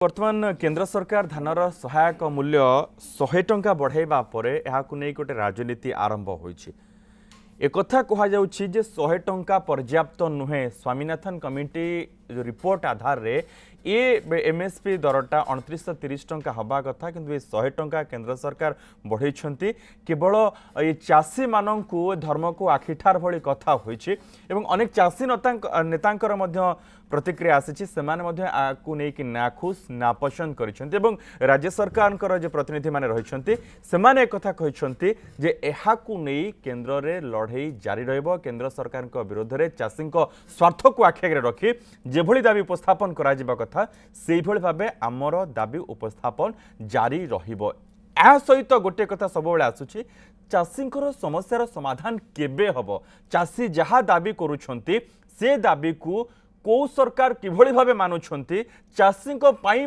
वर्तमान केंद्र सरकार धानर सहायक मूल्य 100 टंका बढ़ाइबा परे एहाकु नै गोटे राजनीति आरंभ होईछि। एकथा कहा जाउछि जे 100 टंका पर्याप्त नुहे। स्वामीनाथन कमिटी रिपोर्ट आधार रे ये एमएसपी दरटा 2930 टंका हवा कथा किंतु ये 100 टंका केंद्र सरकार बढ़ई केवल ये चाषी मानू धर्म को आखिठार भली कथा होईछि एवं अनेक चाषी नेतांकर मध्य प्रतिक्रिया आसी आपको नहीं नाखुश नापसंद कर राज्य सरकार जो प्रतिनिधि माने रही से कथा कहते जे एहाकु नहीं केंद्र रे लड़ई जारी रहिबो। केंद्र सरकार विरोध में चाषी स्वार्थ को आखि रखी जेभली दाबी उपस्थापन करा जिबा कथा से भाव आमर दाबी उपस्थापन जारी रहिबो। या सहित गोटे कथा सब आसूची चाषी समस्यार समाधान केबे हबो। चाषी जहाँ दाबी करुछंती से दाबी को कौ सरकार किभली भावे मानुछंती चाषी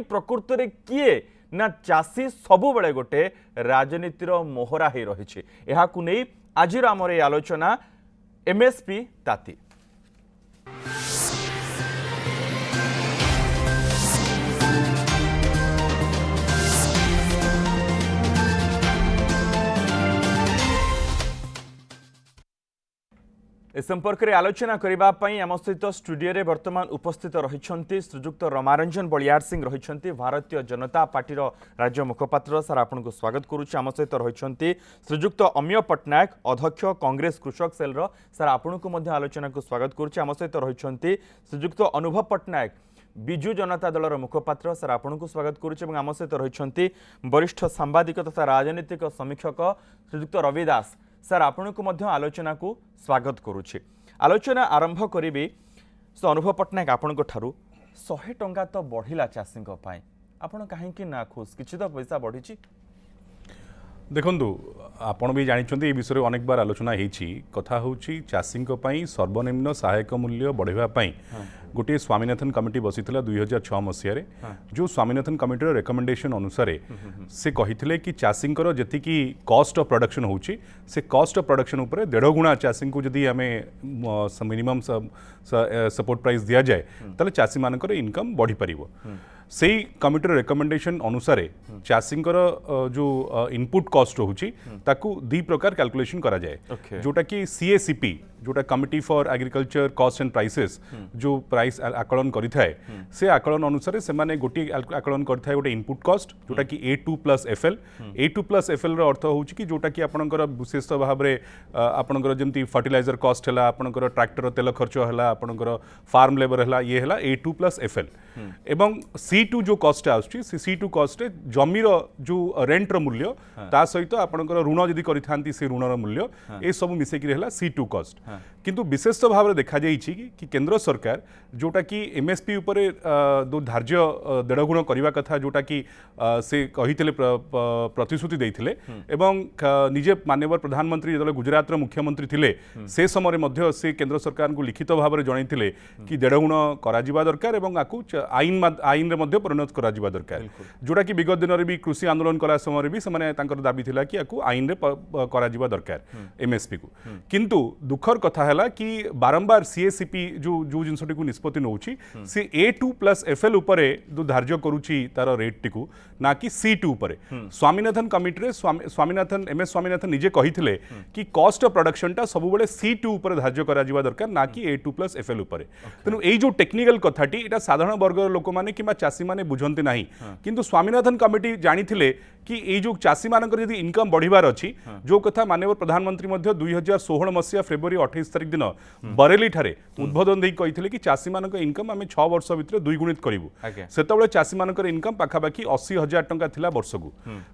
प्रकृत में किए ना चाषी सबु बेले गोटे राजनीतिर मोहरा ही रही। एहाकु नै आजिर आमर आलोचना एमएसपी ताती। ए संपर्क में आलोचना करने आम सहित स्टूडियो रे वर्तमान उपस्थित रही श्रीजुक्त रमारंजन बलियार सिंह रही भारतीय जनता पार्टी राज्य मुखपात्र। सर आपन को स्वागत करुच्ची। आम सहित रही श्रीजुक्त अमीय पट्टनायक अध्यक्ष कांग्रेस कृषक सेल सर आपन को आलोचना को स्वागत करुच्ची। आम सहित रही श्रीजुक्त अनुभव पट्टनायक विजु जनता दलर मुखपात्र। सर आपन को स्वागत करुच्ची। आम सहित रही वरिष्ठ सांबादिक तथा राजनीतिक समीक्षक श्रीजुक्त रवि दास। सर आपण को आलोचना को स्वागत करुच्ची। आलोचना आरंभ करी सो अनुभव पट्टनायक आपण को ठारू 100 टंका तो बढ़िला चाषी आपण कहीं ना खुश किछि तो पैसा बढ़ी। देखु आपण भी जानते ये विषय अनेक बार आलोचना होती कथा हूँ चाषी सर्वनिम्न सहायक मूल्य बढ़ावाई गोटे स्वामीनाथन कमिटी बसी 2006 मसीह जो स्वामीनाथन कमिटी रेकमेंडेशन अनुसार से कही कि चाषी जी कॉस्ट ऑफ प्रोडक्शन होची से कॉस्ट ऑफ प्रोडक्शन उपर 1.5 गुणा चाषी को जदि आम मिनिमम सपोर्ट प्राइस दि जाए ताले चाषी मानकर इनकम बढ़ी पारिबो। से कमिटी रेकमेंडेशन अनुसार चाषी जो इनपुट कॉस्ट होची ताकू दी प्रकार कैलकुलेशन करा जाए जोटा कि सीएसीपी जोटा committee for agriculture cost and prices जो प्राइस आकलन करिथाए से आकलन अनुसार से माने गोटी आकलन करिथाए गोटे इनपुट कॉस्ट जोटा कि A2 plus FL A2 plus FL रो अर्थ होची कि जोटा कि आपनकर विशेष भाव रे आपनकर जेमती फर्टिलाइजर कॉस्ट हला आपनकर ट्रैक्टर तेल खर्च हला आपनकर फार्म लेबर हला ये हला A2 प्लस FL एवं C2 जो कॉस्ट आउची C2 कॉस्ट जमीर जो रेंट रो मूल्य ता सहित आपनकर ऋण जदि करिथांती से ऋण रो मूल्य ए सब मिसे कि रहला C2 कॉस्ट किंतु विशेष भाव में देखा जाइए कि केंद्र सरकार जोटा कि एमएसपी उपरे दो धार्य 1.5 गुण करने कथा जोटा कि से कही प्रतिश्रुति देते एवं निजे माननीय प्रधानमंत्री जो गुजरात मुख्यमंत्री थिले से समय मध्य से केंद्र सरकार को लिखित भाव में जनइथिले कि 1.5 गुण करा दरकार एवं आकु आईन रे मध्य परिणत करा दरकार जोटा कि विगत दिन में भी कृषि आंदोलन करा समय भी से दाबी थिला कि आकु आईन रे करा दरकार एमएसपी को किंतु दुखर कथा है कि बारंबार सीएसीपी जो जिनसटी को निष्पत्ति नौची सी A2 प्लस FL उपरे जो धार्य करुची तार रेट टिकू ना कि C2 उपरे स्वामीनाथन कमिटी रे स्वामीनाथन MS स्वामीनाथन निजे कहिथिले कि कॉस्ट ऑफ प्रोडक्शन टा सब बेले C2 उपरे धार्य करा जिबा दरकार ना कि A2 प्लस FL उपरे। तेनु एई जो टेक्निकल कथाटी एटा साधारण वर्गर लोक माने किबा चासी माने बुझंती नाही किंतु स्वामीनाथन कमिटी जानिथिले कि ये जो चाषी मानकर यदि इनकम बढ़िबार अच्छी जो कथा माननीय प्रधानमंत्री मध्य 2016 मसीहा फेब्रुआरी 28 तारिख दिन बरेली ठारे उद्बोधन देई कहिथिले कि चाषी मानकर इनकम आमे 6 वर्ष भितर 2 गुणित करिवु। सेतबेले चाषी मानकर इनकम पाखापाखि 80,000 टंका थिला वर्षकु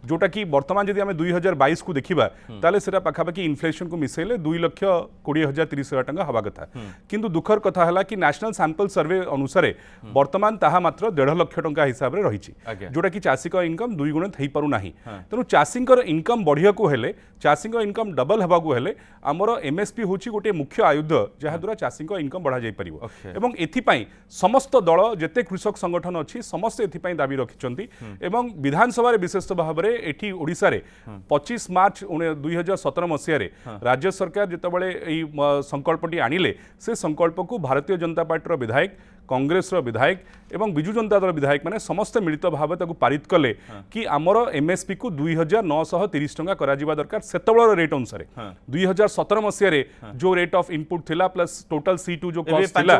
जोटा कि वर्तमान यदि आमे 2022 को देखिबा ताले सेटा पाखापाखि इन्फ्लेशन को मिसेले 2,20,000-30,000 टंका हवा कथा किंतु दुखर कथा हला कि नेशनल सैंपल सर्वे अनुसार वर्तमान ताहा मात्र 1.5 लाख टंका हिसाब रे रहिछि जोटा कि चाषी का इनकम 2 गुणित हेई पारु नाही। तेणु चाषी इनकम बढ़िया को हेले चाषी इनकम डबल हवा को हेले आमर एमएसपी होची गोटे मुख्य आयुध जहाँ द्वारा चाषी इनकम बढ़ा जाई परिबो एवं एथिपाई समस्त दल जेते कृषक संगठन अच्छी समस्त एथिपाई दाबी रखिचंती एवं विधानसभा रे विशेष भाव में एठी ओडिसा रे 25 मार्च 2017 मसीह रे राज्य सरकार जेतेबेले एई संकल्पटी आनिले से संकल्प को भारतीय जनता पार्टी विधायक कांग्रेस विधायक एवं बिजु जनता दल विधायक मैंने समस्ते मिलित भाव पारित कले कि आमर एमएसपी को 2930 टंका करा जिबा दरकार सेतबेलर रेट अनुसार 2017 मसीह जो रेट ऑफ इनपुट थिला प्लस टोटल C2 जो कॉस्ट थिला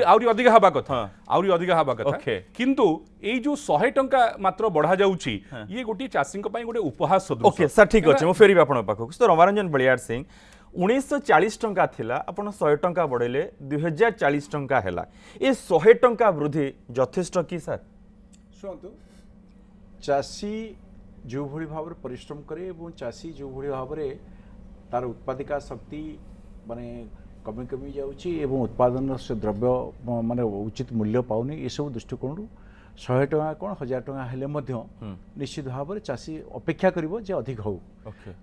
आउरी अधिक हबा कथा किंतु एई जो 100 टंका मात्र बढ़ा जाउची ये गोटी चाषी गोटे उपहास सदृश। ओके सर ठीक अच्छे मुझे फेरबी आपन पाखक तो रमारंजन बलियार सिंह 1940 टंका थिला अपन 100 टंका बढ़ेले 2040 टंका हैला ये 100 टंका वृद्धि यथेष्ट कि सर? शुणु चाषी जो भली भाव परिश्रम करे और चाषी जो भली भाव तार उत्पादिका शक्ति माने कमी कमी जाउची एवं उत्पादन से द्रव्य माने उचित मूल्य पाउनी ये सब दृष्टिकोण 100 टंका कौन 1000 टंका हेले मध्य निश्चित भाव में चाषी अपेक्षा करिवो जे अधिक हो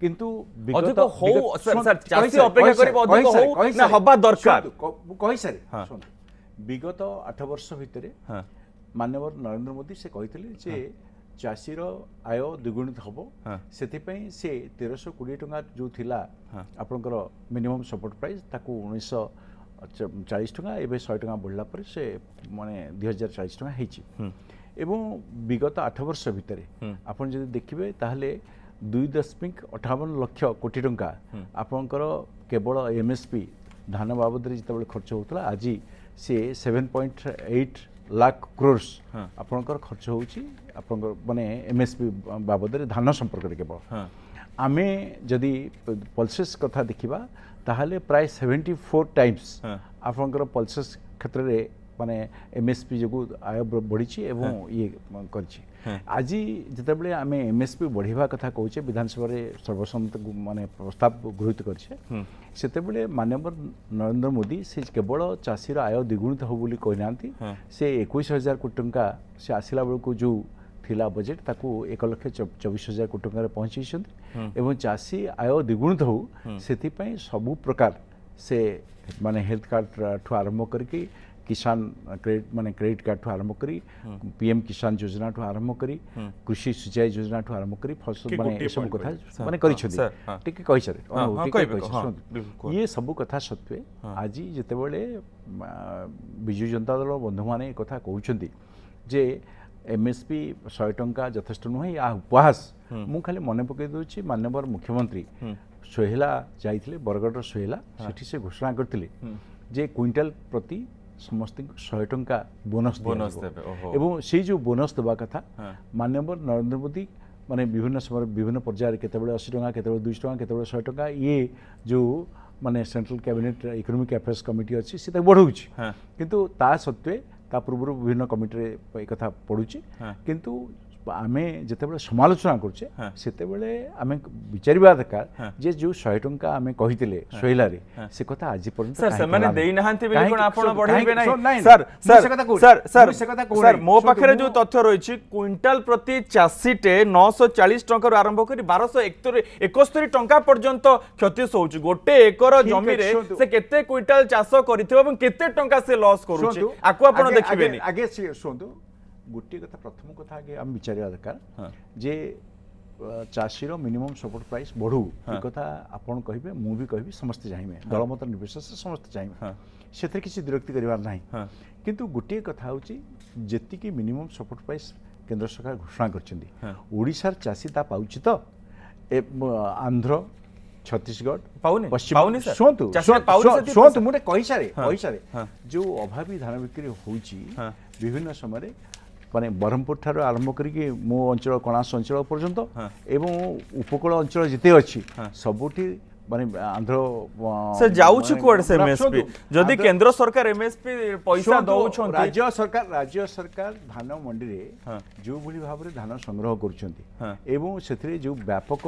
किंतु अधिक हो सर चाषी अपेक्षा करिवो अधिक हो ना हबा दरकार कहि सारे सुन विगत 8 वर्ष भितरे माननीय नरेंद्र मोदी से कहितले जे चाषीर आय द्विगुणित हबो सेथिपई से 1320 टंका जो थिला आपनकर मिनिमम सपोर्ट प्राइस ताकू 1940 टंका एवं 100 टंका बढ़ला पर से माने 2040 टंका हेची एवं विगत 8 वर्ष भितर आपन जदि देखिबे ताहले 2.58 लाख कोटी टंका आपनकर केवल एमएसपी धान बाबद जिते खर्च होता आज से 7.8 लाख क्रोर्स आपनकर खर्च होची आपनकर माने एमएसपी बाबद धान संपर्क केवल आमे जदि पल्सेस कथा देखिबा ताहले प्राय 74 टाइम्स आपनकर पल्सेस क्षेत्र रे माने एमएसपी जो आय बढ़ी एवं ये करछि आज जिते बळे आमे एमएसपी बढ़िबा कथा कहूचे विधानसभा रे सर्वसम्मत माने प्रस्ताव गृहीत करछे सेते बळे माननीय नरेंद्र मोदी से केवल चाषीर आय द्विगुणित हो बोली कहिनांती से 21000 कोटी टंका से आसिला बेलको जो थिला बजेट ताकू 1,24,000 कोटी टंका पहुंची एवं चाषी आय द्विगुणित हो सेथिपई सबु प्रकार से माने हेल्थ कार्ड ठू आरंभ करके किसान क्रेडिट माने क्रेडिट कार्ड ठू आरंभ करी पीएम किसान योजना ठू आरंभ करी कृषि सिंचाई योजना ठू आरंभ करी फसल माने सब कथा माने करि छथि टिके कहि सरे ये सब कथा सत्वे आज जते बेले बिजु जनता दल बंधु माने कथा कहउछंती जे एमएसपी 100 टंका यथेष्ट नुहे या उपहास मु खाली मन पकई दूची माननीय मुख्यमंत्री सोहेला जाइथिले बरगढ़ सोहेला सेठी से घोषणा करथिले जे क्विंटल प्रति समस्त 100 टंका बोनस देबे एवं से जो बोनस देबा कथा माननीय नरेंद्र मोदी माने विभिन्न समय विभिन्न पर्यायर केतेबेले 80 टंका केतेबेले 200 टंका केतेबेले 100 टंका ये जो माने central cabinet economic affairs committee अच्छी से बढ़ाऊँच किंतु ता सत्वे ता पूर्व विभिन्न कमिटी कथा पड़ुची किंतु आमे जेतेबेले समालोचना करछे सेतेबेले आमे विचारिबा दरकार जे जो 100 टंका आमे कहितिले सोहिला रे से कथा आज पर्यंत सर से माने देई नहांती बेले कोन आपण बढ़ाइबे नै सर सर सर मो पाखरे जो तथ्य रहिछि क्विंटल प्रति चासीटे 940 टंका आरंभ करी 1271 टंका पर्यंत क्षति होउछि गोटे एकर जमी रे से केते क्विंटल चाष करिथिबो एवं केते टंका से लॉस करूछि आकु आपण देखिबेनी आगे सुनतो गोटे कथा प्रथम कथा आगे आम विचार दरकार जे चाषीर मिनिमम सपोर्ट प्राइस बढ़ू ये कथा आपन कहिबे मु भी कहबी समस्त चाहिए दलमत निर्विशेष समस्त चाहिए से किसी विरक्ति करिवार नाही किंतु गोटे कथा होची जेति की मिनिमम सपोर्ट प्राइस केंद्र सरकार घोषणा करछिंदी ओडिशार चाषी ता पाउछि तो आंध्र छत्तीसगढ़ पाउनी पश्चिम शुणु मुझे कही सारे जो अभावी धान बिक्री होची विभिन्न समय माने ब्रह्मपुर ठार आरंभ करके मो अंचल कणास अंचल पर्यंत एवं उपकूल अंचल जिते अच्छी सबुठी माने आंध्र से जाउछु कोड से एमएसपी जदि केंद्र सरकार एमएसपी पैसा दउछन राज्य सरकार धान मंडी रे जो भली भाव रे धान संग्रह करछंती एवं सेथरे जो व्यापक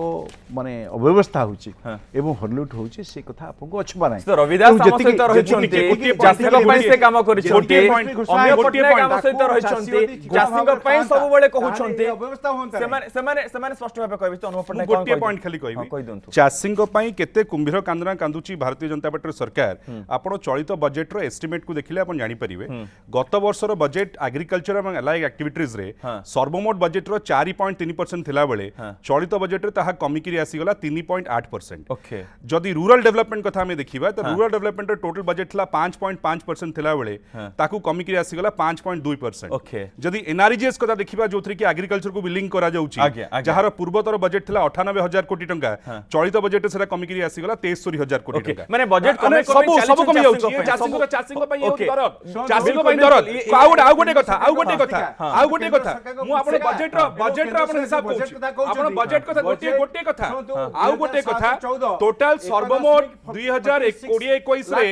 माने अव्यवस्था होची एवं हरलुट होची से कथा आपको अच्छबा नै तो रविदास हम सहित रहिछंती जासिक पई से काम करिछंती अन्य पटना काम सहित रहिछंती जासिक पई सब बेले कहउछंती अव्यवस्था होंता सेमाने स्पष्ट भाबे कहबे तो अनुपम पटना गोटे पॉइंट खाली कहबी चासिंग पई एते कुंभीर कांदना कांदुची भारतीय जनता पार्टी सरकार आपण चलित बजेट रो एस्टिमेट को देखिले आपण जानि परिबे गत वर्षर बजेट एग्रीकल्चर एवं अलाइड एक्टिविटीज रे सर्वमोट बजेट रो 4.3% थिला बेले चलित बजेट रे ताहा कमिकरी आसी गला 3.8%। ओके जदि रूरल डेवलपमेंट कथा हमें देखिबा तो रूरल डेवलपमेंट रे टोटल बजेट थिला 5.5% थिला बेले ताकू कमिकरी आसी गला 5.2%। ओके जदि एनआरजीएस कथा देखिबा जोथि कि एग्रीकल्चर को बिलिंग करा जाउची आज्ञा, आज्ञा। जहार पूर्वतर बजेट थिला 98,000 कोटी टंका चलित बजेट सेरा कमिकरी आसी गला 63,000 कोटी ओके टंका माने बजेट अने सब कमी जाउची ये चासिंग को पई दरद आउ गोटे कथा मु आपण बजेट रो आपण हिसाब कहूची आपण बजेट कथा गोटे कथा आउ गोटे कथा टोटल सर्वमोट 2020-21 रे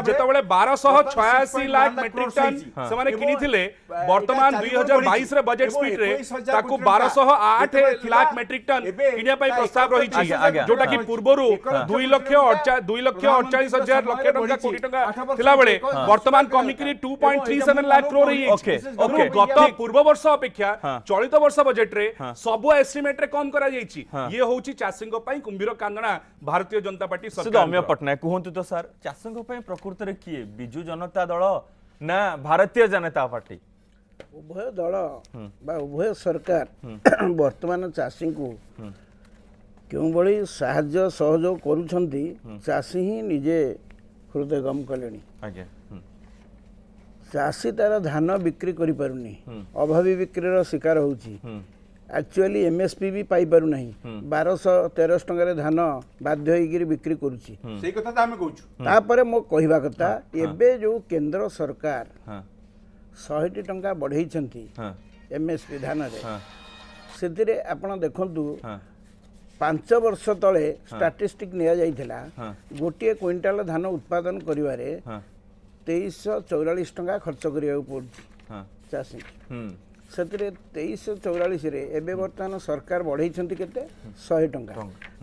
जेतबेले 1286 लाख मेट्रिक टन से माने किनी थिले वर्तमान 2022 रे बजेट स्पीड रे ताकू 1208 लाख मेट्रिक टन किनिया पई प्रस्ताव रही छी जोटा कि पूर्वरु 2,48,000 टंका कोटी टंका थिला बेले वर्तमान कमिकरी 2.37 लाख करोड़ रही ओके, ओके, गत पूर्व वर्ष अपेक्षा चलित वर्ष बजेट रे सब एस्टिमेट रे कम करा जाईची ये होची चासिंग पई कुंभीर कांदना भारतीय जनता पार्टी सुध सरकार अम्य पटनायक कहतु तो सर चाषों प्रकृत रे किए बिजु जनता दल ना भारतीय जनता पार्टी उभय दल बा उभय सरकार वर्तमान चाषी को क्यों बड़ी साहाय्य सहयोग करुछंती चाषी ही निजे हृदयगम कलेनी आज्ञा चाषी तार धान बिक्री करि पारुनी अभावी बिक्रीर शिकार होउची एक्चुअली एमएसपी भी पाई पारु नहीं 1213 टंका धान बाध्य होइगिरी बिक्री करुची सेही कथा त हमें कहूछु तापरे मो कहिबा कथा एबे जो केंद्र सरकार 100 टंका बढ़ेइछंती एमएसपी धान रे सेतिरे आपण देखंतु 5 वर्ष तले स्टैटिस्टिक निया जाइथिला गोटे क्विंटाल धान उत्पादन करिवारे 2344 टंका खर्च करिया पड़ुची चाषी से 2344 रे एबे वर्तमान सरकार बढ़ेइछंती केते 100 टंका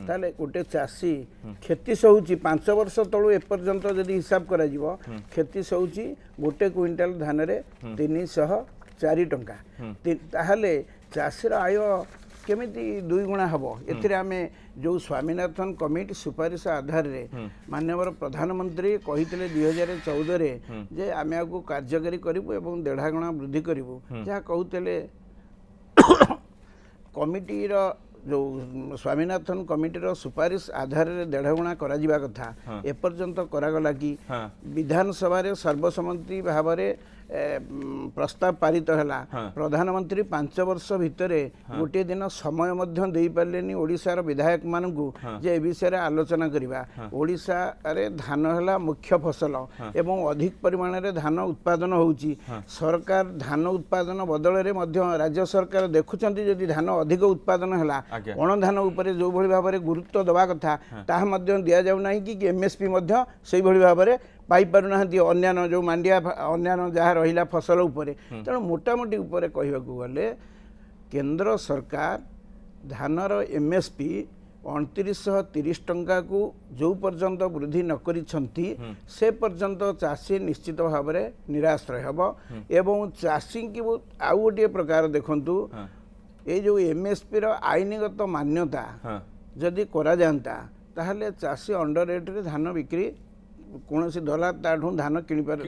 ताले गोटे चाषी खेती सौची 5 वर्ष तळु एपर्यंत जदि हिसाब करा जिवो खेती सौची गोटे क्विंटाल धान रे 304 टंका ताहले चाषीर आय केमिति 2 गुणा हबो एथिरे आमे जो स्वामीनाथन कमिटी सुपारिश आधार रे माननीय प्रधानमंत्री कहितले 2014 रे जे आमे आगु कार्यकारी करिवु एवं 1.5 गुणा वृद्धि करिवु जा कहउतले कमिटी रो जो स्वामीनाथन कमिटी रो सुपारिश आधार रे 1.5 गुणा करा जिबा कथा एपर्यंत करागला कि विधानसभा रे सर्वसम्मति भावरे प्रस्ताव पारित है प्रधानमंत्री 5 वर्ष भितर गोटे दिन समय मध्य दे पारे ओडिशार विधायक मानू जे विषय रे आलोचना करबा ओडिशा रे धान है मुख्य फसल एवं अधिक परिमाण रे धान उत्पादन होउची सरकार धान उत्पादन बदल रे मध्य राज्य सरकार देखुचंती जदि धान अधिक उत्पादन है अण धान उपरे जो भली भाव में गुरुत्व दवा कथा ताहा मध्य दिया जाउ नाही कि एमएसपी मध्य सेही भली भाव में पाई पारु नाहंती अन्यान जो मांडिया अन्यान जहाँ रहिला फसल उपरे तेणु मोटामोटी उपरे कहबाकू गले केंद्र सरकार धानर एमएसपी 2930 टंका को जो पर्यंत वृद्धि न करिसंती से पर्यंत चाषी निश्चित भाव में निराश रहबो एवं चाषी की आउ गोटे प्रकार देखंतु ये जो एमएसपी रो आईनगत मान्यता जदि करा जानता ताहले चाषी अंडर रेट रे धान बिक्री कौन सी दलाल ताठू धान किणवा ना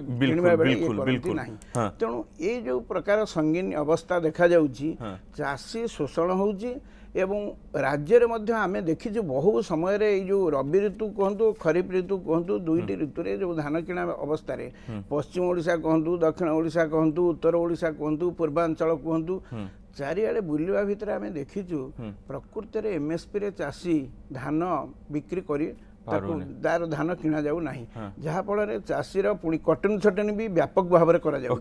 तेणु ये जो प्रकार संगीन अवस्था देखा जाउची चाषी शोषण होउची एवं राज्य रे आमे देखी बहु समय रे जो रबी ऋतु कहतु खरीफ ऋतु कहतु दुईटी ऋतु रे जो धान किणा अवस्था रे पश्चिम ओडिशा कहतु दक्षिण ओडिशा कहतु उत्तर ओडिशा कहतु पूर्वांचल कहतु चारिआडे बुलवा भितर आमे देखीचु प्रकृति रे एमएसपी रे चाषी धान बिक्री करी तार धान किणा जाऊ नाही जहा फल चाषीर पुणी कटन छटनी भी व्यापक भाव में करा जाऊ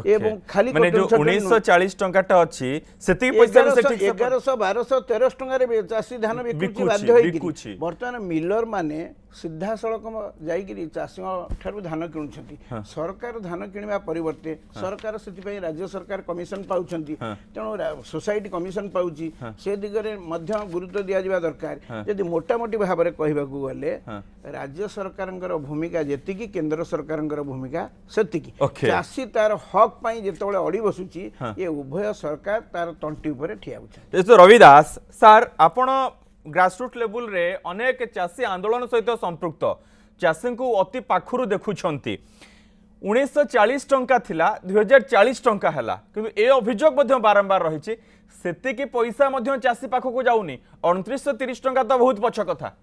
एवं खाली माने जो 1940 टंकाटा अछि सेति पैसा 1100 1200 1300 टंका रे चाषी धान बिकुची बाध्य होई वर्तमान मिलर माने सीधा सड़क जाइकिरी चाषी ठारू धान किणुछंती सरकार धान किणवा परिवर्ते सरकार सेति राज्य सरकार कमिशन पाउछंती तेणु सोसाइटी कमिशन पाउची से दिगरे मध्य गुरुत्व दिया जिबा दरकार यदि मोटा मोटी भाव में कहबाकू गले राज्य सरकार भूमिका जेतिकी केंद्र सरकार भूमिका सेतिकी चाषी तार हक पाई जेतबेले अड़ी बसुची ये उभय सरकार तार तंटी ऊपर ठिया होछ। रविदास सार आपण ग्रासरूट लेवल रे अनेक चाषी आंदोलन सहित संपृक्त चाषी को अति पाखुरु देखुछंती 1940 टंका थिला 2040 टंका हैला किंतु ए अभियोग मध्य बारंबार रही सेतिकी पैसा मध्य चाषी पाखक जाऊनी 2930 टंका तो बहुत पछ कथा।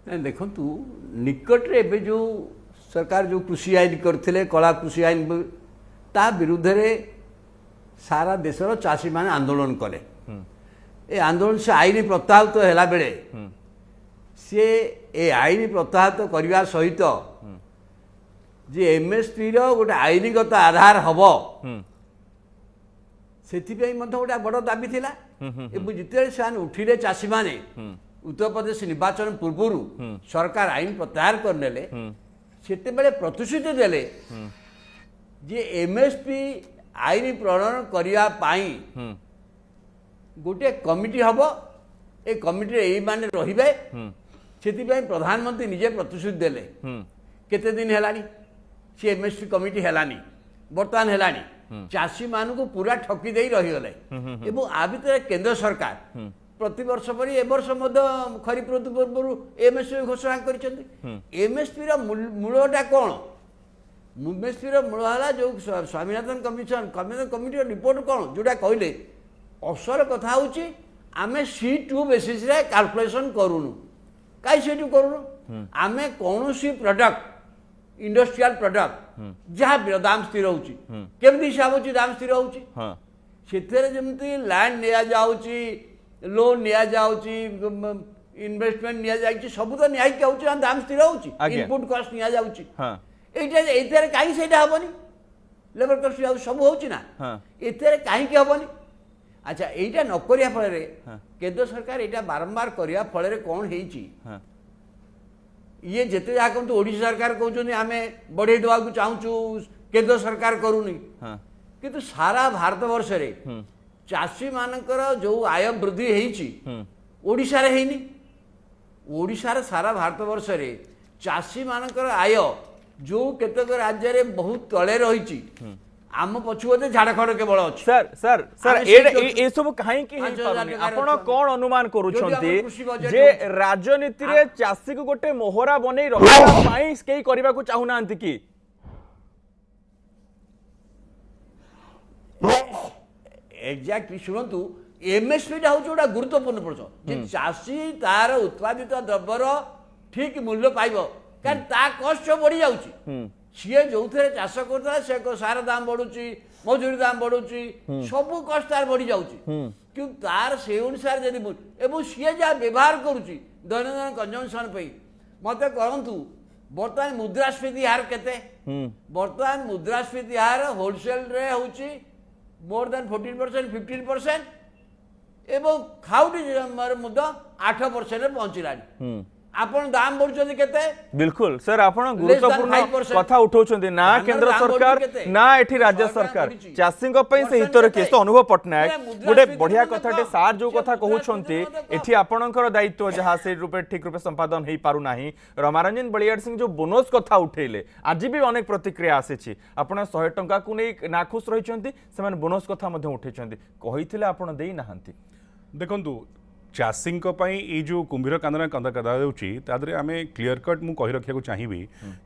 देखु निकट रे एबे जो सरकार जो कृषि आईन करथिले कला कृषि आईन ता विरुद्ध रे सारा देशर चाषी माने आंदोलन कले। ए आंदोलन से आईन प्रत्याहृत तो हैला बेले से ए आईन प्रत्याहृत करने सहित जे एमएसपी रो गोटे आईनगत आधार हबो सेथिपई मध्य गोटे बड़ दाबी थिला। एबु जिते से उठिले चाषी माने उत्तर प्रदेश निर्वाचन पूर्व सरकार आईन प्रत्याहार करनेले सेते बेले प्रतिश्रुति देले जे एमएसपी आईन प्रणयन करिया पाई गोटे कमिटी हबो ए कमिटी एई माने रहिबे सेथिपई प्रधानमंत्री निजे प्रतिश्रुति देले केते दिन हेलानी से एमएसपी कमिटी हेलानी बर्तमान हेलानी चाषी मान को पूरा ठकी दे रही गले एवं आ भितर केंद्र सरकार प्रतिवर्ष परी ए वर्ष खरीफ ऋतु पूर्व एमएसपी घोषणा करिसेंती। एमएसपी रो मूलटा कोन एमएसपी रो मूल हला जो स्वामीनाथन कमिटी रिपोर्ट कोन जोटा कहले अवसर कथा होची आमे C2 बेसिस रे कैलकुलेशन करूनु काई C2 करूनु आमे कोनोसी प्रोडक्ट इंडस्ट्रियल प्रोडक्ट जहाँ दाम स्थिर होची केमती हिसाब होची दाम स्थिर होची सेथरे जेमती लैंड निया जाउची लोन निया जाउची इन्वेस्टमेंट निया जाउची सब तो न्याय के होची दाम स्थिर होची इनपुट कॉस्ट निया जाउची एटा एथरे काई सेटा हबनी लेबर कॉस्ट सब होची ना एथरे काई के हबनी। अच्छा एटा न करिया फल रे केंद्र सरकार एटा बारंबार करिया फल रे कोन हेची ये जिते जहाँ कहते ओडिशा सरकार कहते आमे बढ़े देवा चाहूँ केंद्र सरकार करूनी किंतु सारा भारत वर्ष रे चाषी मानकर जो आय वृद्धि हेची ओडिशा रे हेनी ओडिशा रे सारा भारत वर्ष रे चाषी मानकर आय जो केतक राज्य रे बहुत तले रही आम पछुते झाड़खंड केवल अछि। सर सर सर ए सब काहे कि आपण कोन अनुमान करूछंती जे राजनीति रे चासी को गोटे मोहरा बनै रखा पाई केई करबा को चाहू नांती की एग्जैक्टली शुणु एमएसपी टा होटा गुरुत्वपूर्ण प्रश्न जे चाषी तार उत्पादित द्रव्यर ठीक मूल्य पाइब कारण ता कष्ट बढ़ी जाउची सीए जो थे चाष करता से सार दाम बढ़ुची मजूरी दाम बढ़ुची सब कष्ट तार बढ़ी जाउची कि तार से अनुसार जदि एवं सीए जहाँ व्यवहार करुची दैनंदिन कंजम्पशन पे मत कहतु बर्तमान मुद्रास्फीति हार केते बर्तमान मुद्रास्फीति हार होलसेल रे होची मोर देन 14% 15% एवं खाउटी मुद्दा 8% रे पहुंचलानी आपण दाम बढ़ुଛନ୍ତି केते बिल्कुल सर आपण गुरुत्वपूर्ण कथा उठाउଛନ୍ତି ना केंद्र सरकार ना एठी राज्य सरकार चाषी पई से हितर केस अनुभव पटनायक गोटे बढ़िया कथाटे सार जो कथा कहउଛନ୍ତି एठी आपणकर दायित्व जहा से रूपे ठीक रूपे संपादन हेई पारु नाही। रमारंजन बलियार सिंह जो बोनस कथा उठेले आज भी अनेक प्रतिक्रिया आसेछि आपण 100 टंका को नै नाखुश रहिଛନ୍ତି सेमान बोनस कथा मध्ये उठेଛନ୍ତି कहिथिले आपण देई नाहंती। देखंतु चाषी ये जो कुंभीर कांदना कंदा कदाउची तादरे आमे क्लियर कट मु कहि रखिया को चाहिबी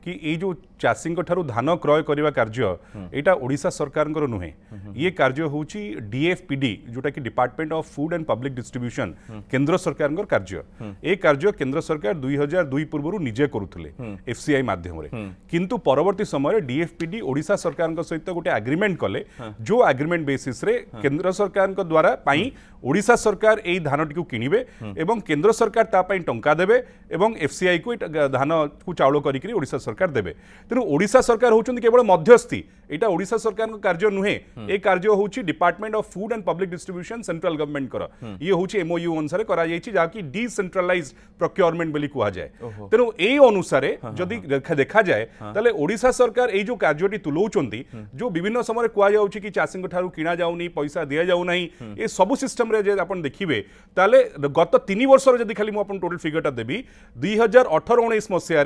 कि ये जो चाषी ठारू धान क्रय करबा कार्य एटा ओडिशा सरकार नुहे ये कार्य होची डीएफपीडी जोटा कि department of food and public distribution केंद्र सरकार कार्य ए कार्य केंद्र सरकार 2002 पूर्व निजे करुले एफसीआई माध्यम रे किंतु परवर्ती समय डीएफपीडी ओडिशा सरकार सहित गोटे एग्रीमेंट कले जो एग्रीमेंट बेसिस रे केंद्र सरकार द्वारा पाई ओडिशा सरकार एई धानटी को किनिबे एवं केंद्र सरकार तापाई टंका देबे एवं एफसीआई को धान को चाउल करिकरी ओडिशा सरकार देबे तेणु ओडिशा सरकार होउछन्ति केवल मध्यस्थी एटा ओडिशा सरकार को कार्य नुहे ए कार्य होउछि department of food and public distribution central government कर ये होउछि एमओयू अनुसार करा जाइछि जाकि डिसेंट्रलाइज्ड प्रोक्योरमेंट बोली कुहा जाय तेणु एई अनुसार जदि देखा जाय ताले ओडिशा सरकार एई जो कार्यटी तुलौछन्ति जो विभिन्न समय कुहा जाउछि कि चाषी ठारू किना जाउनी पैसा दिया जाउ नाही ए सब सिस्टम रे जे आपण देखिबे ताले गत 3 वर्ष जदि खाली मुझे टोटल फिगरटा देवी 2018-19 मसीह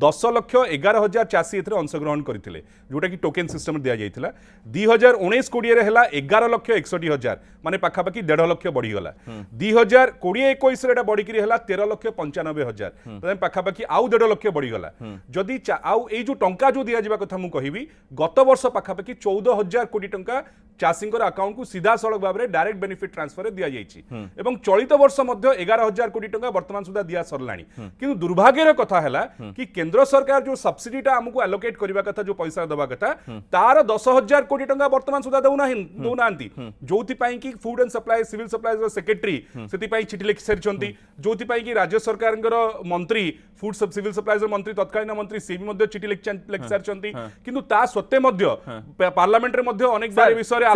10,11,000 चाषी एथरे अंशग्रहण करते जोटा कि टोकेन सिस्टम दि जाइथिला 2019-20 रे हला 11,61,000 माने पाखापाखि 1.5 लाख बढ़ीगला 2020-21 रे बढ़ी हला 13,95,000 पाखापाखि आउ 1.5 लाख बढ़ीगला जदि आउ ए जो टंका जो दिया जावा कथा मु कहिबी गत वर्ष पाखापाखि 14,000 कोटी टंका चाषींकर अकाउंट को सीधा सड़क भाव में डायरेक्ट बेनिफिट ट्रांसफर दि जाइए एवं चलित वर्ष 11,000 कोटी टंका वर्तमान सुधा दिया सरलाणी किंतु दुर्भाग्यर कथा है कि केंद्र सरकार जो सब्सिडीटा आमको एलोकेट करबा कथा जो पैसा दबा कथा तार 10,000 कोटी टंका वर्तमान सुधा दौना जो कि food and supply civil supply secretary से चिठी लिखि सारी जो कि राज्य सरकार मंत्री फूड सिविल सप्लाईज मंत्री तत्कालीन मंत्री सी भी चिठी लिखि सारी किंतु ता सत्वे पार्लियामेंट रे अनेक बार विषय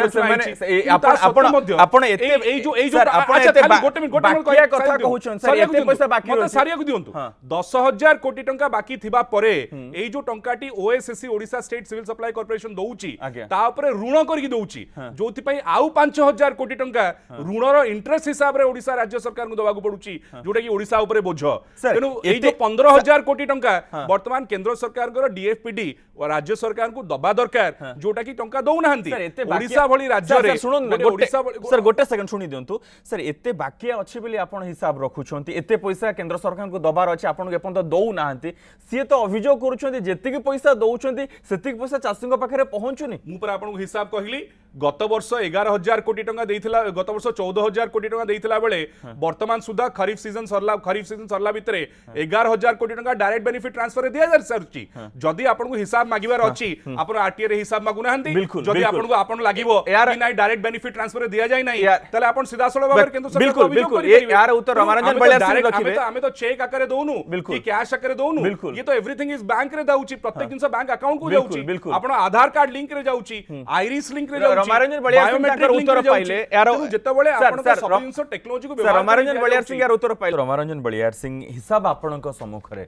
दस हजार कोटी टंका बाकी थिबा परे एई जो टंकाटी OSSC Odisha state civil supply corporation दउची ता ऊपर ऋण करके दउची जोथि पई आउ 5,000 कोटी टंका ऋणर इंटरेस्ट हिसाब रे ओडिशा राज्य सरकार को दबाकू पडुची जोटा कि ओडिशा ऊपर बोझ तेनु एई जो 15,000 कोटी टंका वर्तमान केंद्र सरकार को डीएफपीडी और राज्य सरकार को दबा दरकार जोटा कि टंका दउ नाहंती ओडिशा भली राज्य रे सर गोटे सेकंड सुनी दियंतु सर एते बाकी अछि बोली आपण हिसाब रखुछंती एते पैसा केंद्र सरकार को दबार अछि आपण के पन दउ नाहंती सी तो अभियोग करूछंती जेतिक पैसा दउछंती सेतिक पैसा चाषी पाखे पहुंचुनी मु पर आपन हिसाब कहली गत वर्ष 11,000 कोटी टंका देइथिला गत वर्ष 14,000 कोटी टंका देइथिला बेले वर्तमान सुधा खरीफ सीजन सरला भितरे 11,000 कोटी टंका डायरेक्ट बेनिफिट ट्रांसफर दिया जा सरची जदी आपन को हिसाब मागिबार अछि आपन आरटीए रे हिसाब मागु नाहंती जदी आपन को आपन लागिवो कि नाही डायरेक्ट बेनिफिट ट्रांसफर दिया जाय नाही तले आपन सीधा सळो बाबर केंद्र सरकार बिल्कुल यार उत्तर रमारंजन बलियार सिंह रखिबे हमें तो चेक आकारे दोनु कि कैश आकारे दोनु ये तो एवरीथिंग इज बैंक रे दाउची प्रत्येक जिंस बैंक अकाउंट को जाउची आपन आधार कार्ड लिंक रे जाउची आइरिस लिंक रे जाउची रमारंजन बलियार सिंह का उत्तर पाइले यार जेतबेले आपन का सब जिंस टेक्नोलॉजी को व्यवहार रमारंजन बलियार सिंह यार उत्तर पाइले रमारंजन बलियार सिंह हिसाब आपन को सम्मुख रे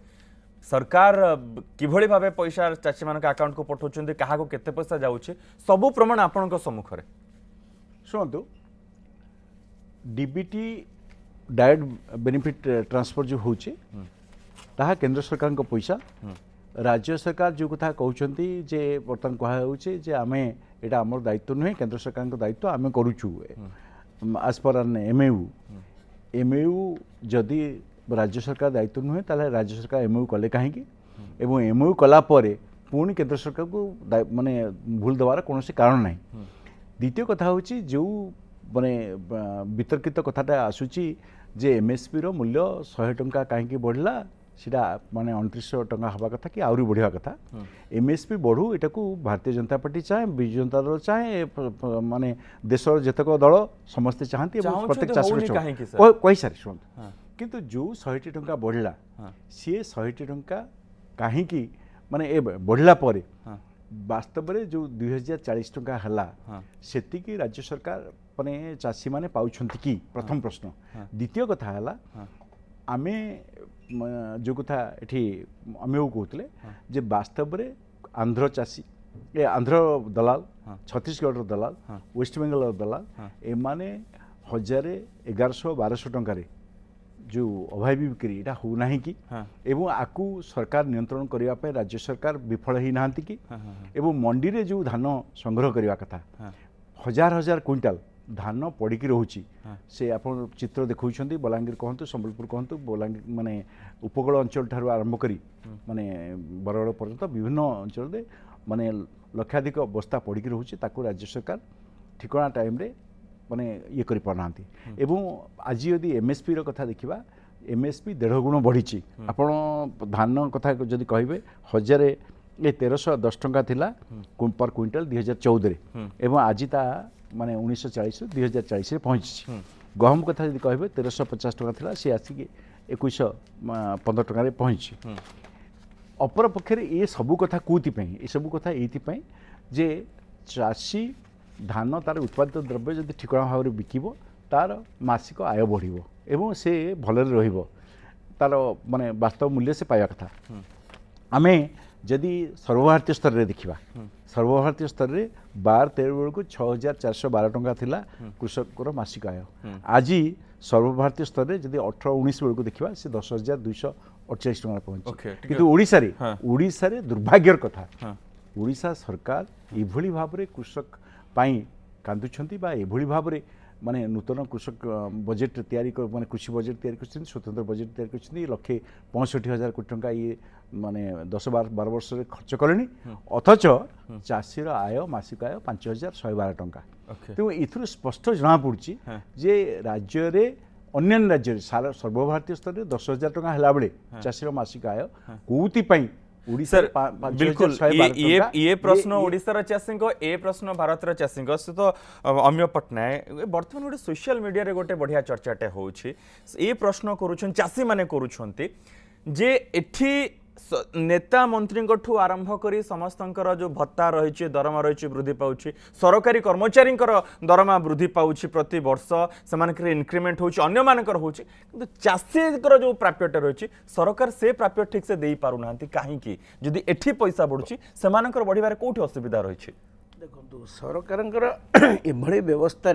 सरकार किभଳି भाबे पैसा चाची मान का अकाउंट को पठौछन्ते कहा को केते पैसा जाउची सब प्रमाण आपन को सम्मुख रे शुणु डीबीटी डायरेक्ट बेनिफिट ट्रांसफर जो होचे ताहा केंद्र सरकार को पैसा राज्य सरकार जो कथा कहउछन्ती जे बर्तन कहा होचे जे आमे एटा हमर दायित्व नुहे केंद्र सरकार को दायित्व आमे करूछु एज पर एन एमएयू जदि राज्य सरकार दायित्व नुहे ताले राज्य सरकार एमएयू कले कहीं एवं एमएयू कला परे पुणी केंद्र सरकार को माने भूल देवार कौन कारण ना द्वितीय कथा होची जो माने वितर्कित कथाटा आसुची जे एमएसपी रो मूल्य 100 टंका कहीं बढ़ला सीटा माने 2900 टंका हवा कथा कि आउरी बढ़िया कथा एमएसपी बढ़ू एटा को भारतीय जनता पार्टी चाहे बिजु जनता दल चाहे माने देशर जेतक दल समस्त चाहती प्रत्येक चाष कही सारी शुण किंतु जो 100 टंका बढ़ला सी 100 टंका कहीं माने ए बढ़ला परे वास्तव में जो 2040 टंका हला सेति की राज्य सरकार माने चाषी माने पाउछंती कि प्रथम प्रश्न द्वितीय कथा हला आमे जो कथा एठी आमे कहते जे वास्तव में आंध्र चाषी ए आंध्र दलाल छत्तीसगढ़ दलाल वेस्ट बेंगल दलाल एमाने 1,000-1,100-1,200 टंका जो अभावी बिक्री यहाँ हो ना कि एवं आकु सरकार नियंत्रण करने राज्य सरकार विफल ही ना कि एवं मंडी रे जो धान संग्रह करने कथा 1,000 क्विंटाल धान पड़ी रोचे से आप चित्र देखा बलांगीर कहतु संबलपुर कहतु बलांगीर माने उपकूल अंचल ठार आरंभ करी माने बरगड़ पर्यंत विभिन्न अंचल माने लक्षाधिक बस्ता पड़ी रोचे ताकू राज्य सरकार ठिकाना टाइम रे माने ये करि पाना एवं आज यदि एमएसपी रो कथा देखिबा एमएसपी 1.5 गुण बढ़ी आपण धान कथा जदि कहबे 1,1310 टंका थिला पर क्विंटल 2014 रे एवं आज ता माने 1940 2040 रे पहुंची गहम कथा यदि कहबे 1,350 टंका थिला से आसी 2,115 टंका रे पहुंची अपर पक्षरे ये सबु कथा कोथि पई ए सबु कथा एथि पई जे चाषी धान तार उत्पादित द्रव्य जदि ठिकाना भाव में बिकिबो तार मासिक आय बढ़िबो एवं से भलरे रहिबो तार माने वास्तव मूल्य से पाया कथा आमे जदि सर्वभारतीय स्तर रे देखिबा सर्वभारतीय स्तर रे 12-13 बेलू 6,412 टंका थिला कृषक मासिक आय आज सर्वभारतीय स्तर में जब 18-19 बेलू देखा से 10,248 टଙ୍କା पहुंची Okay, ठीक किंतु ओडिशा रे दुर्भाग्यर कथा ओडिशा सरकार एभली भाव में कृषक पाई कांदुछंती बा एभली भाव में माने नूतन कृषक बजेट तैयारी माने कृषि बजेट तैयारी कर स्वतंत्र बजेट तैयारी कर 1,65,000 कोटी टंका ये माने 10-12 वर्ष खर्च कले अथच चाषीर आय मासिक आय 5,112 टंका तेणु एथुर स्पष्ट जना पड़ी जे राज्य रे अन्य राज्य सर्वभारतीय स्तर में 10,000 टंका हला बेले चाषीर मासिक आय कोउति पई सर बिल्कुल ये प्रश्न ओडिशार चाषी ए प्रश्न भारतर चाषी से तो अम्य पट्टनायक बर्तमान गोटे सोशल मीडिया रे गोटे बढ़िया चर्चाटे होउछि ए प्रश्न करूछन चाषी माने करूछंती जे एठी नेता मंत्री आरंभ करी समस्तंकर जो भत्ता रही दरमा रही वृद्धि पाउछि सरकारी कर्मचारी दरमा वृद्धि पाउछि प्रति वर्ष से इनक्रिमेंट होउछि अन्य मानकर होउछि किंतु चाषीकर जो प्राप्यटा रही सरकार से प्राप्य ठीक से दे पारु नांती काहेकि जदि एठी पैसा बढ़ुछि सेमानकर बढ़िबारे कोठी असुविधा रही देखो सरकार एभली व्यवस्था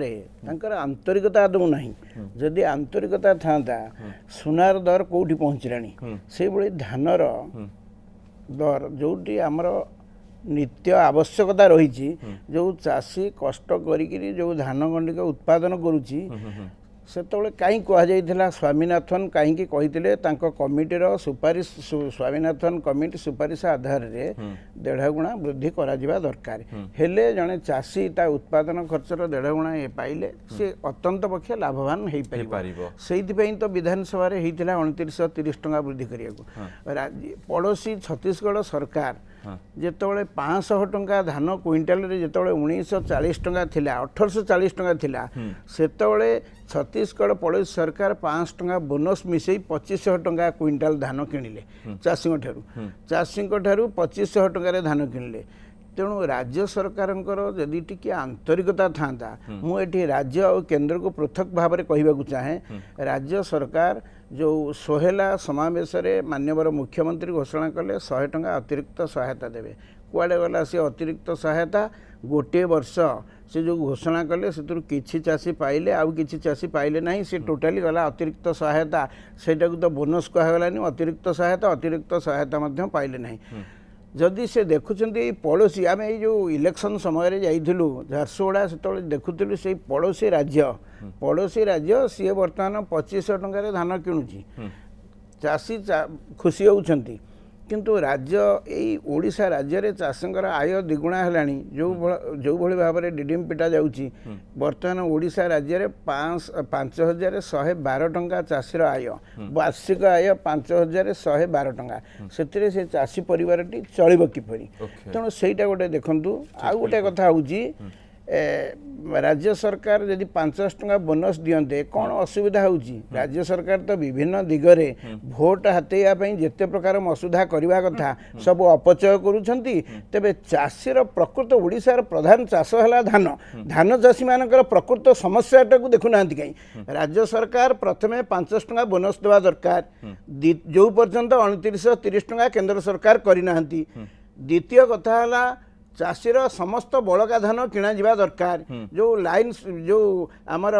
आंतरिकता आदौ ना जदि आंतरिकता था सुनार दर कौटी पहुँचलानी से धानर दर जोटी आमर नित्य आवश्यकता रही जो चाषी कष्ट करी जो धान गंडिक उत्पादन करुच्ची सेतବେଳେ कहीं कहुला स्वामीनाथन कहीं कमिटीर सुपारिश स्वामीनाथन कमिटी सुपारिश आधार रे 1.5 गुणा वृद्धि करा दरकार हेले जड़े चाषी ता उत्पादन खर्चर 1.5 गुणा ये पाइले सी अत्यंत पक्षे लाभवान हो पार तो विधानसभा 2930 टंका वृद्धि करा पड़ोशी छत्तीसगढ़ सरकार जेतବେଳେ 500 टंका धान क्विंटाल रे जेतବେଳେ 1940 टंका थिला 1840 टंका थिला सेतବେଳେ छत्तीसगढ़ पड़ोसी सरकार 500 टंका बोनस मिसई 2500 टंका क्विंटाल धान किणिले चाषी ठारू 2500 टंका धान किणिले तेणु राज्य सरकार जदि टी आंतरिकता था मुझे राज्य और केंद्र को पृथक भाव में कहवाक चाहे राज्य सरकार जो सोहेला समावेश माननीय मुख्यमंत्री घोषणा कले 100 टंका अतिरिक्त सहायता देवे कुआड़े गला सी अतिरिक्त सहायता गोटे वर्ष से जो घोषणा कले से किसी चाषी पाइले आउ किसी चाषी पाइले ना सी टोटाली गला अतिरिक्त सहायता सेटा को तो बोनस कहगलानी अतिरिक्त सहायता पाइले ना जदि से देखुंत पड़ोशी आम जो इलेक्शन समय जाइलु झारसुगुड़ा से देखुलु से पड़ोशी राज्य सी बर्तमान 2500 टंका धान किणुची चाषी खुशी होउछंती किंतु राज्य यही ओडिशा राज्य रे चाषींकर आय द्विगुणा है जो भली भाव में डिडीम पिटा जाउची बर्तमान ओडिशा राज्य रे 5,112 टंका चाषीर आय वार्षिक आय 5,112 टंका से चाषी परिवार टी चलिब किपरि तेणु सेटा गोटे देखंतु आ गोटे कथा होउची राज्य सरकार जदि 500 टंका बोनस दियंते कौन असुविधा होउची राज्य सरकार तो विभिन्न दिगरे भोट हातेया जिते प्रकार मसुधा करवा कथा सब अपचय करुछंती तेबे चाषीर प्रकृत ओडिशार प्रधान चाष है धान चाषी मानकर प्रकृत समस्याटा को देखुना कहीं राज्य सरकार प्रथमे 500 टंका बोनस देवा दरकार जो पर्यंत 2930 टंका केंद्र सरकार करना द्वितीय कथा है चाषीर समस्त बड़का धान किणा जावा दरकार जो लाइन जो आमर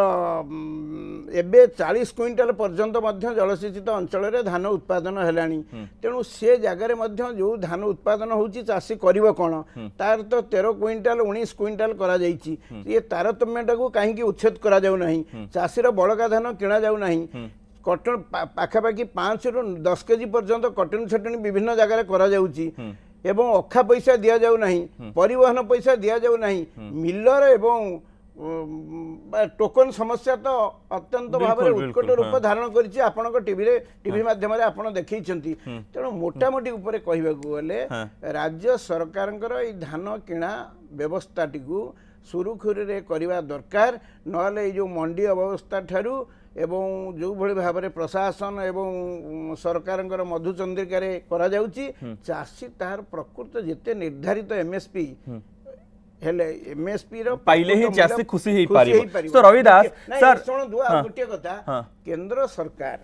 एबे 40 क्विंटाल पर्यंत जलसेचित अंचल रे धान उत्पादन हेलानी तेणु से जगार जो धान उत्पादन होची चाषी करिवो कोन तार तो 13 क्विंटाल 19 क्विंटाल करा जाईची ये तारतम्यटा को कहीं उच्छेद करा जाऊ नहीं चाषीर बड़का धान किणा जाऊ नहीं कटन पाखापाखि 5 ରୁ 10 केजी पर्यंत कटन छटनी विभिन्न जगार करा जाउची एवं अखा पैसा दि जाऊ नहीं परिवहन पैसा दि जाऊ नहीं मिलर एवं टोकन समस्या तो अत्यंत भाव में उत्कट रूप धारण कर टीवी माध्यम आप देखी तेणु मोटामोटी उपर कहवाक गले राज्य सरकार धान किणा व्यवस्था टी सुरुखुरी करवा दरकार नले जो मंडी अव्यवस्था ठारू एवं जो भली भाव में प्रशासन एवं सरकार मधुचंद्रिकार करा जाउची चाषी तार प्रकृत जेते निर्धारित एमएसपी हेले एमएसपी रो पाइले ही चाषी खुशी ही पारिबो तो रविदास सर सुन दुआ गोटे कथा केंद्र सरकार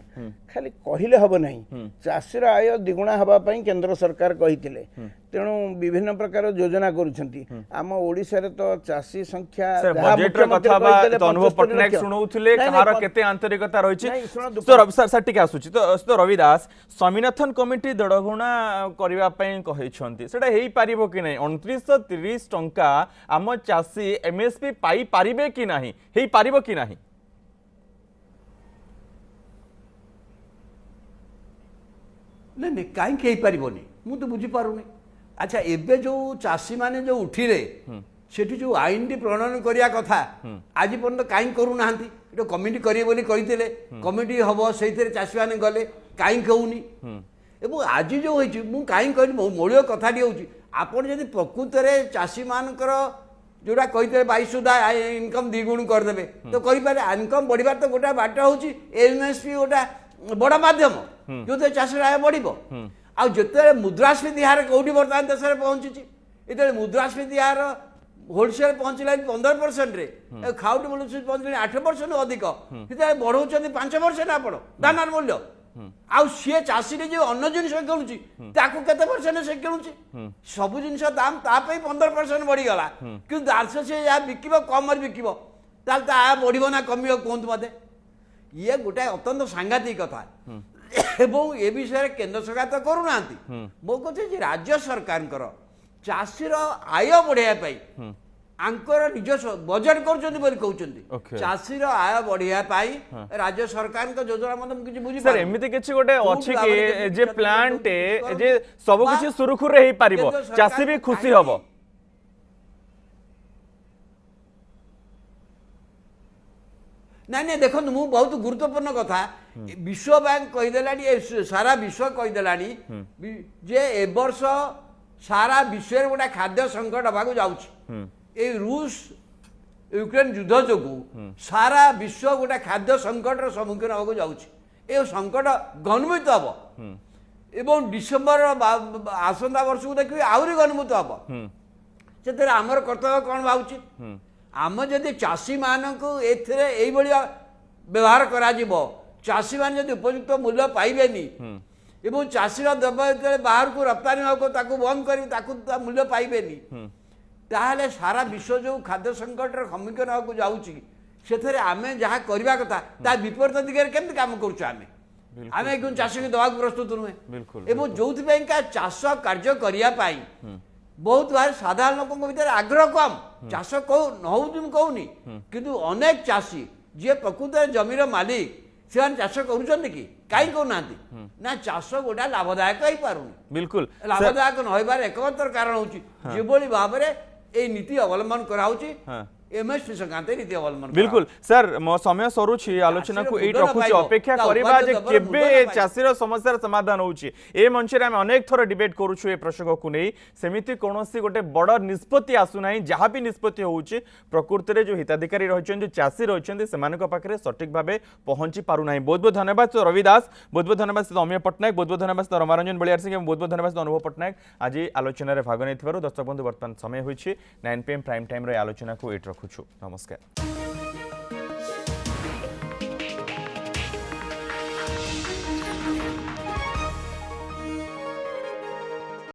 खाली कहले हब नहीं चाषीर आय द्विगुणा हवा पई केंद्र सरकार कहिथिले तेणु विभिन्न प्रकार योजना करूछंती आम ओडिसा रे तो चाषी संख्या सर जहाँ बजेट रो मुख्यमंत्री कथा बा कहिथिले तो अनुभव 75 पटनायक लक्ष। सुनौथिले नहीं, कहार नहीं, केते आंतरिकता रहिछि नहीं, शुणु, तो सर सर टिके आसुछि तो रवि दास स्वामीनाथन कमिटी दड़गुणा करबा पई कहिछंती सेटा हेई पारिबो कि नहीं 2930 टंका आम चाषी एमएसपी पाई पारिबे कि नहीं हेई पारिबो कि नहीं नहीं नहीं कहीं पारिबनी मु तो बुझी पारुनी अच्छा एबे जो चाषी माने जो उठिले सेठी जो आईन टी प्रणयन करिया कथा आज पर्यंत कहीं करूना एटा कमिटी करिए बोली कहिथिले कमिटी हबो सेइथिरे चाषी माने गले कहीं कहूनी एवं आज जो होइछि मु कहीं कहली मूल्य कथाटी होउछि आपण जदि प्रकृतरे चाषी मानकर जोड़ा कहिथिले 22 सुधा इनकम द्विगुण करदेबे तो करि पारे इनकम बढ़िबार तो गोटा बाट होउछि एमएसपी गोटा बड़ माध्यम जो चाषी आय बढ़िबो आ जते मुद्रास्फीति हार कोठी बर्तमान देश में पहुंची ये मुद्रास्फीति हार होलसेल पहुंचला 15% रे खाउटी मूल्य पहुंचले 8% अधिक से बढ़ाऊँ 5% आप दानार मूल्य आउ सी चाषी जो अन्न जिन किणुची केते परसेंट से किणुची सब जिन दाम ताप 15% बढ़ीगला कि दास से जहाँ बिक कम बिकब ताल आय बढ़ ना कम कहतु मत ये गोटे अत्यंत सांघातिक कथा एवं ए विषय केंद्र सरकार तो करूना मो कहे राज्य सरकार चाषीर आय बढ़ाई आंकर निज बजेट कर चाषीर आय बढ़ाई राज्य सरकार योजना मतलब किसी बुझी सर एमिति किछि गोटे अछि कि जे प्लांट जे सब किछि सुरखुर रे हे पारिबो चासी भी खुशी हबो नहीं नहीं देखो मु बहुत गुरुत्वपूर्ण कथा विश्व बैंक कहीदेला सारा विश्व कहीदेलानी जे ए वर्ष सारा विश्व गोटे खाद्य संकट हवाक जाऊँ रूस यूक्रेन युद्ध जो सारा विश्व गोटे खाद्य संकट सम्मुखीन हवाक जाऊँ संकट घनीभूत हम एवं डिसेम्बर आसंता वर्ष को देखिए आहरी घनीभूत हम से आमर कर्तव्य कौन भावुँ आम जदि चाषी मानक एई व्यवहार करा चाषी मान जदि उपयुक्त मूल्य पाइबेनी एवं चाषीर द्रव्य बाहर को रप्तानी हो बंद कर मूल्य पाइबेनी ताहले सारा विश्व जो खाद्य संकट सम्मुखीन होगा जाऊँगी आम जहाँ करवा कथा ता विपरीत दिगरे केमती काम करें आम चाषी को दवा प्रस्तुत नुहे एवं जो चाष कार्य करने बहुत बार साधारण लोक भीतर आग्रह कम चाष कहूँ कहूनी किंतु अनेक चाषी जी प्रकृत जमीर मालिक से चाष कहीं करूना ना चाष गोटा लाभदायक हो पारुनी बिल्कुल लाभदायक नहबार एकमात्र कारण होबली भाव में ये नीति अवलंबन कराउची एमएसपी संक्रांत नीति अवलंबन बिल्कुल सर मो समय सरुछि आलोचना को एट रखुछि अपेक्षा करिबा जे केबे चासीर समस्यार समाधान होउछि ए मंच रे हम अनेक थोर डिबेट करूछु ए प्रसंग को नै सेमिति कोनोसी गोटे बड़ निष्पत्ति आसु नै जहा भी निष्पत्ति होउछि प्रकृति रे जो हिताधिकारी रहिछन जो चासी रहिछन सेमानक पाखरे सटीक भाबे पहुंची पारु नै बहुत बहुत धन्यवाद तो रवि दास बहुत बहुत धन्यवाद अमिय पटनायक बहुत बहुत धन्यवाद रमारंजन बलियार सिंह बहुत बहुत धन्यवाद अनुभव पटनायक आज आलोचना रे भाग नै थिबारु दर्शक बंधु वर्तमान समय होइछि 9 PM प्राइम टाइम रे आलोचना को एट रखुछु नमस्कार।